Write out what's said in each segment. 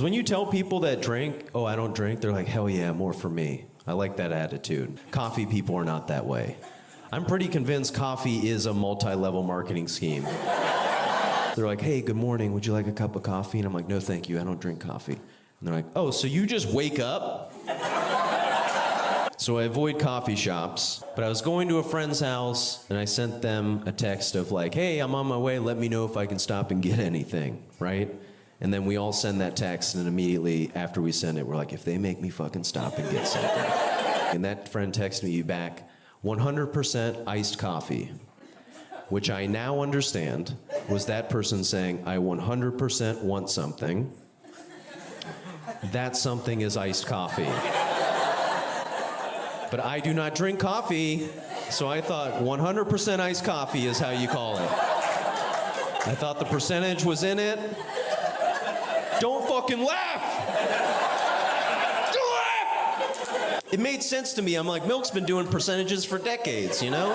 When you tell people that drink, oh, I don't drink, they're like, hell yeah, more for me. I like that attitude. Coffee people are not that way. I'm pretty convinced coffee is a multi-level marketing scheme. They're like, hey, good morning, would you like a cup of coffee? And I'm like, no, thank you, I don't drink coffee. And they're like, oh, so you just wake up? So I avoid coffee shops, but I was going to a friend's house and I sent them a text of like, hey, I'm on my way, let me know if I can stop and get anything, right? And then we all send that text, and immediately after we send it, we're like, if they make me fucking stop and get something. And that friend texted me back, 100% iced coffee, which I now understand was that person saying, I 100% want something. That something is iced coffee. But I do not drink coffee, so I thought 100% iced coffee is how you call it. I thought the percentage was in it. Don't fucking laugh! Don't laugh! It made sense to me. I'm like, milk's been doing percentages for decades, you know?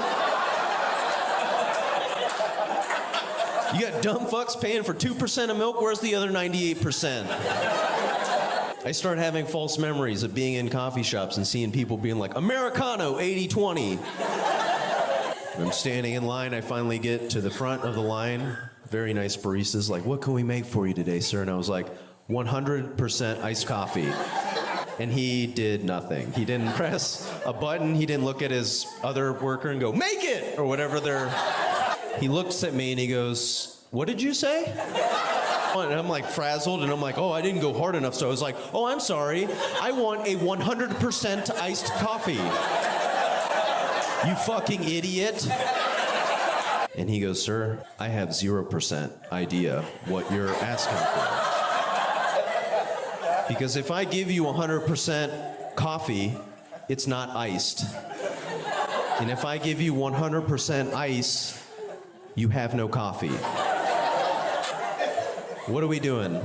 You got dumb fucks paying for 2% of milk, where's the other 98%? I start having false memories of being in coffee shops and seeing people being like, Americano, 80-20. I'm standing in line, I finally get to the front of the line. Very nice baristas, like, what can we make for you today, sir? And I was like, 100% iced coffee. And he did nothing. He didn't press a button, he didn't look at his other worker and go, make it! Or whatever He looks at me and he goes, what did you say? And I'm like frazzled and I'm like, oh, I didn't go hard enough. So I was like, oh, I'm sorry. I want a 100% iced coffee. You fucking idiot. And he goes, sir, I have 0% idea what you're asking for. Because if I give you 100% coffee, it's not iced. And if I give you 100% ice, you have no coffee. What are we doing?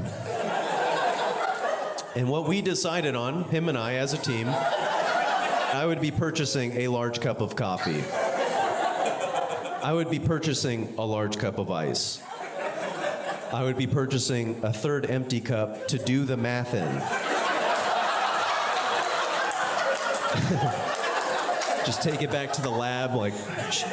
And what we decided on, him and I as a team, I would be purchasing a large cup of coffee. I would be purchasing a large cup of ice. I would be purchasing a third empty cup to do the math in. Just take it back to the lab like, shit.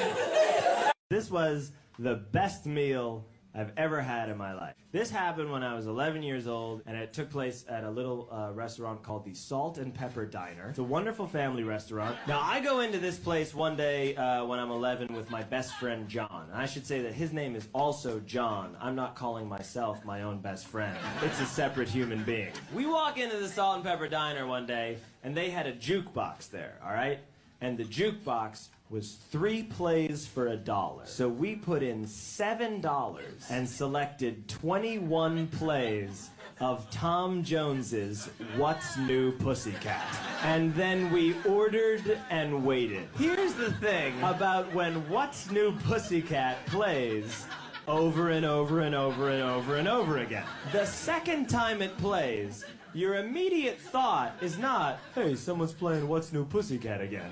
This was the best meal I've ever had in my life. This happened when I was 11 years old, and it took place at a little restaurant called the Salt and Pepper Diner. It's a wonderful family restaurant. Now, I go into this place one day when I'm 11 with my best friend, John. And I should say that his name is also John. I'm not calling myself my own best friend. It's a separate human being. We walk into the Salt and Pepper Diner one day, and they had a jukebox there, all right? And the jukebox was 3 plays for $1. So we put in $7 and selected 21 plays of Tom Jones's What's New Pussycat. And then we ordered and waited. Here's the thing about when What's New Pussycat plays over and over and over and over and over again. The second time it plays, your immediate thought is not, hey, someone's playing What's New Pussycat again.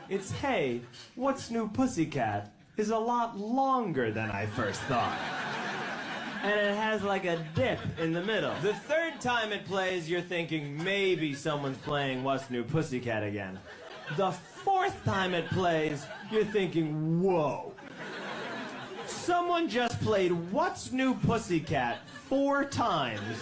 It's, hey, What's New Pussycat is a lot longer than I first thought. And it has like a dip in the middle. The third time it plays, you're thinking maybe someone's playing What's New Pussycat again. The fourth time it plays, you're thinking, whoa. Someone just played What's New Pussycat 4 times,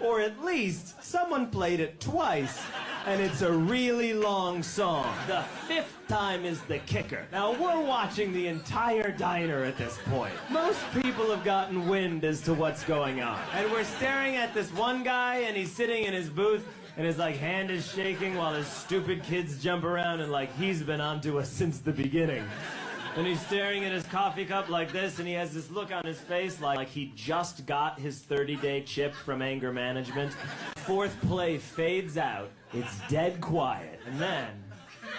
or at least someone played it twice, and it's a really long song. The 5th time is the kicker. Now, we're watching the entire diner at this point. Most people have gotten wind as to what's going on. And we're staring at this one guy, and he's sitting in his booth, and his, like, hand is shaking while his stupid kids jump around, and, like, he's been onto us since the beginning. And he's staring at his coffee cup like this, and he has this look on his face like he just got his 30-day chip from anger management. 4th play fades out. It's dead quiet. And then,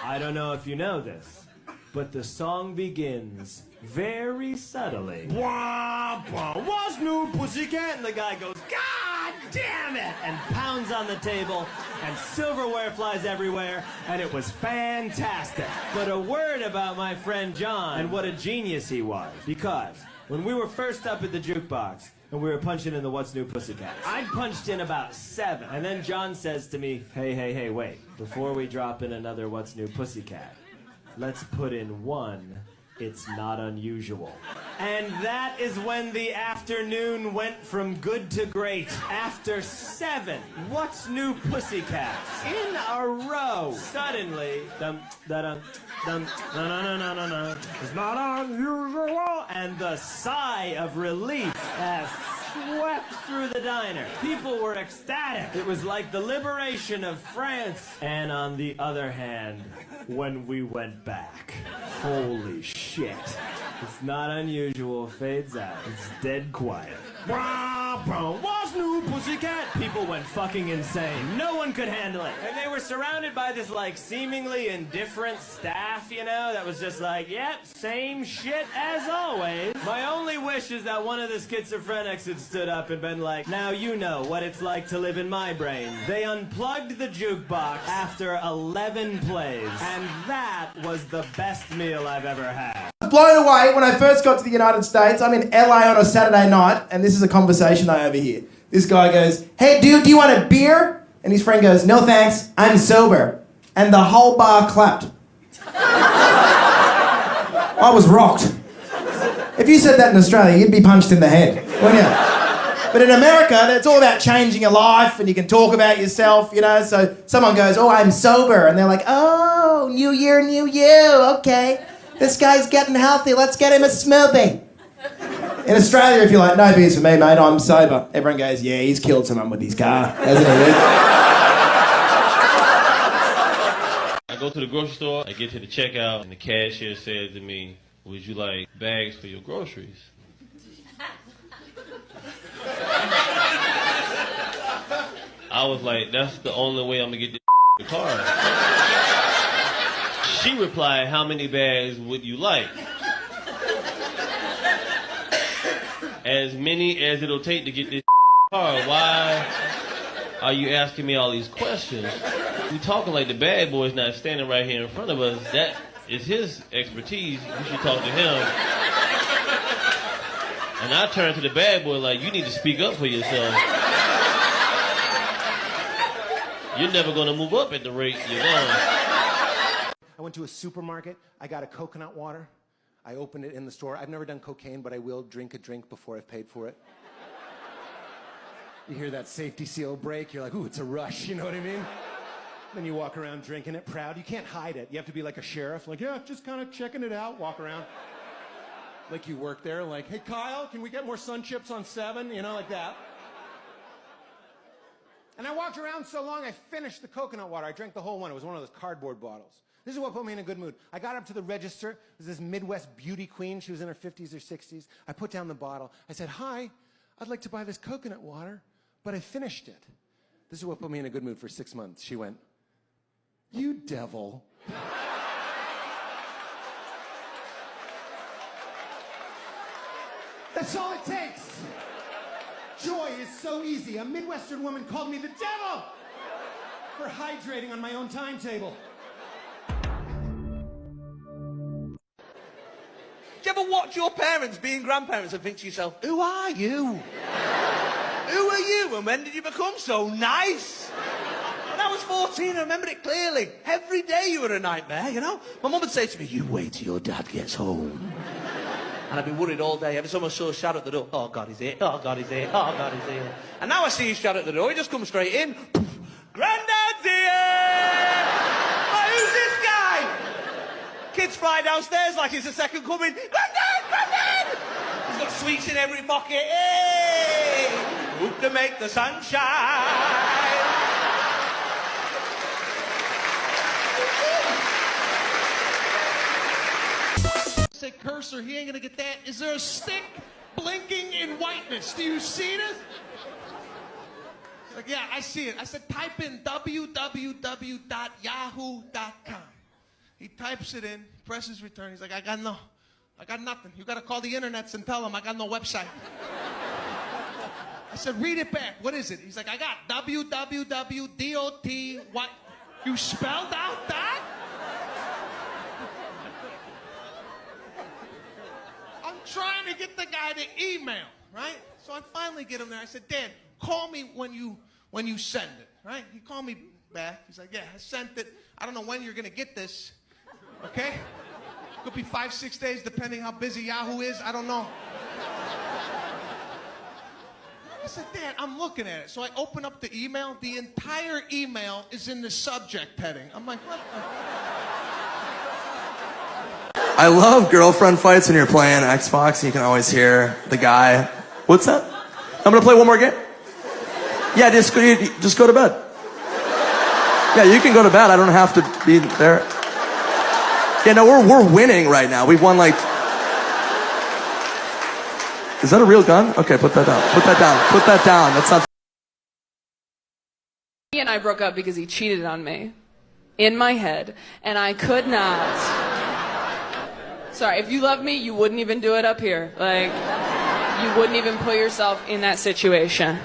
I don't know if you know this, but the song begins very subtly. Wah, wah, What's New Pussycat? And the guy goes, God damn it! And pounds on the table, and silverware flies everywhere, and it was fantastic. But a word about my friend John and what a genius he was. Because when we were first up at the jukebox, and we were punching in the What's New Pussycat. I'd punched in about 7, and then John says to me, hey, wait. Before we drop in another What's New Pussycat, let's put in 1. It's not unusual. And that is when the afternoon went from good to great. After 7 What's New Pussycats in a row, suddenly, dum da dum dum na na na na na na. It's not unusual, and the sigh of relief swept through the diner. People were ecstatic. It was like the liberation of France. And on the other hand, when we went back, holy shit. It's not unusual, fades out. It's dead quiet. What's New Pussycat? People went fucking insane. No one could handle it. And they were surrounded by this, like, seemingly indifferent staff, you know, that was just like, yep, same shit as always. My only wish is that one of the schizophrenics had stood up and been like, now you know what it's like to live in my brain. They unplugged the jukebox after 11 plays, and that was the best meal I've ever had. Blown away when I first got to the United States. I'm in LA on a Saturday night, and this is a conversation I overhear. This guy goes, "Hey dude, do you want a beer?" And his friend goes, "No thanks, I'm sober." And the whole bar clapped. I was rocked. If you said that in Australia, you'd be punched in the head, wouldn't you? But in America, it's all about changing your life, and you can talk about yourself, you know. So someone goes, "Oh, I'm sober," and they're like, "Oh, new year, new you, okay. This guy's getting healthy, let's get him a smoothie." In Australia, if you're like, "No beers for me, mate, I'm sober," everyone goes, "Yeah, he's killed someone with his car, hasn't he?" I go to the grocery store, I get to the checkout, and the cashier says to me, "Would you like bags for your groceries?" I was like, that's the only way I'm gonna get this car. She replied, "How many bags would you like?" "As many as it'll take to get this car. Why are you asking me all these questions? We talking like the bad boy's not standing right here in front of us. That is his expertise. You should talk to him." And I turned to the bad boy like, "You need to speak up for yourself. You're never gonna move up at the rate you're going." I went to a supermarket. I got a coconut water. I opened it in the store. I've never done cocaine, but I will drink a drink before I've paid for it. You hear that safety seal break, you're like, ooh, it's a rush, you know what I mean? Then you walk around drinking it proud. You can't hide it. You have to be like a sheriff, like, yeah, just kind of checking it out, walk around. Like you work there, like, hey, Kyle, can we get more Sun Chips on 7? You know, like that. And I walked around so long, I finished the coconut water. I drank the whole one. It was one of those cardboard bottles. This is what put me in a good mood. I got up to the register. It was this Midwest beauty queen. She was in her 50s or 60s. I put down the bottle. I said, "Hi, I'd like to buy this coconut water, but I finished it." This is what put me in a good mood for 6 months. She went, "You devil." That's all it takes. Joy is so easy. A Midwestern woman called me the devil for hydrating on my own timetable. Do you ever watch your parents being grandparents and think to yourself, who are you? Who are you? And when did you become so nice? When I was 14, I remember it clearly. Every day you were a nightmare, you know? My mum would say to me, "You wait till your dad gets home." And I'd be worried all day. Every time I saw a shadow at the door, "Oh, God, he's here. Oh, God, he's here. Oh, God, he's here." And now I see his shadow at the door. He just comes straight in. "Granddad's here! Oh, who's this guy?" Kids fly downstairs like it's the second coming. "Granddad! Granddad!" He's got sweets in every pocket. Hey! Hope to make the sun shine. Say cursor, he ain't gonna get that. Is there a stick blinking in whiteness? Do you see this? Like, yeah, I see it. I said, type in www.yahoo.com. He types it in, presses return. He's like, I got nothing. You gotta call the internets and tell them I got no website. I said, read it back. What is it? He's like, I got www.dot. What? You spelled out that? I'm trying to get the guy to email, right? So I finally get him there. I said, Dad, call me when you send it, right? He called me back. He's like, yeah, I sent it. I don't know when you're going to get this, okay? Could be 5-6 days, depending how busy Yahoo is. I don't know. I said, Dad, I'm looking at it. So I open up the email. The entire email is in the subject heading. I'm like, what the? I love girlfriend fights when you're playing Xbox and you can always hear the guy. What's that? I'm gonna play one more game. Yeah, just go to bed. Yeah, you can go to bed. I don't have to be there. Yeah, no, we're winning right now. We've won like. Is that a real gun? Okay, put that down. Put that down. Put that down. That's not. He and I broke up because he cheated on me in my head, and I could not. Sorry, if you loved me, you wouldn't even do it up here. Like, you wouldn't even put yourself in that situation.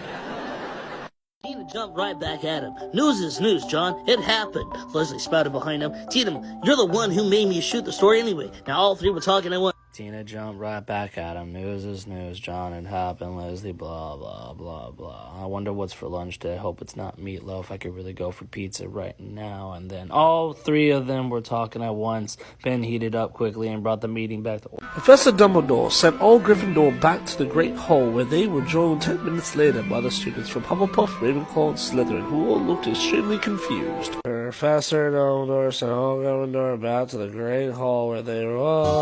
Tina jumped right back at him. News is news, John. It happened. Leslie spouted behind him. Tina, you're the one who made me shoot the story anyway. Now all three were talking at once. Tina jumped right back at him. News is news, John. It happened. Leslie, blah, blah, blah, blah. I wonder what's for lunch today. I hope it's not meatloaf. I could really go for pizza right now. And then all three of them were talking at once. Ben heated up quickly and brought the meeting back to order. Professor Dumbledore sent all Gryffindor back to the Great Hall, where they were joined 10 minutes later by the students from Hufflepuff, Ravenclaw, and Slytherin, who all looked extremely confused. Professor Dumbledore sent all Gryffindor back to the Great Hall, where they were all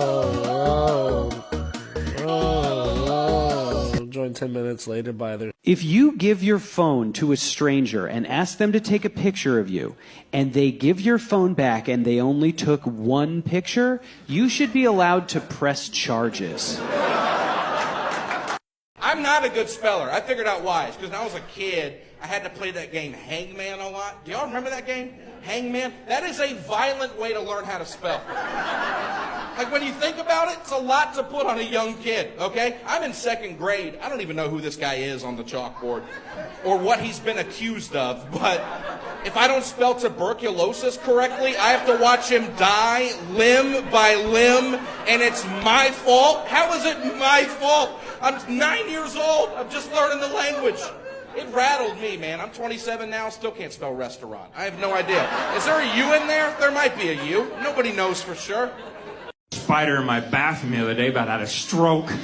joined 10 minutes later by their... If you give your phone to a stranger and ask them to take a picture of you, and they give your phone back and they only took one picture, you should be allowed to press charges. I'm not a good speller. I figured out why. It's because when I was a kid, I had to play that game Hangman a lot. Do y'all remember that game? Hangman? That is a violent way to learn how to spell. Like, when you think about it, it's a lot to put on a young kid, okay? I'm in 2nd grade. I don't even know who this guy is on the chalkboard or what he's been accused of, but if I don't spell tuberculosis correctly, I have to watch him die limb by limb, and it's my fault? How is it my fault? I'm 9 years old. I'm just learning the language. It rattled me, man. I'm 27 now, still can't spell restaurant. I have no idea. Is there a U in there? There might be a U. Nobody knows for sure. Spider in my bathroom the other day about had a stroke. You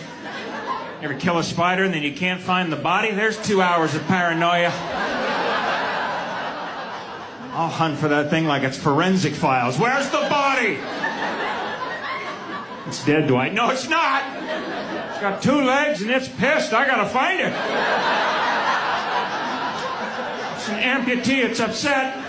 ever kill a spider and then you can't find the body? There's 2 hours of paranoia. I'll hunt for that thing like it's forensic files. Where's the body? It's dead, Dwight. No, it's not. It's got 2 legs and it's pissed. I gotta find it. It's an amputee. It's upset.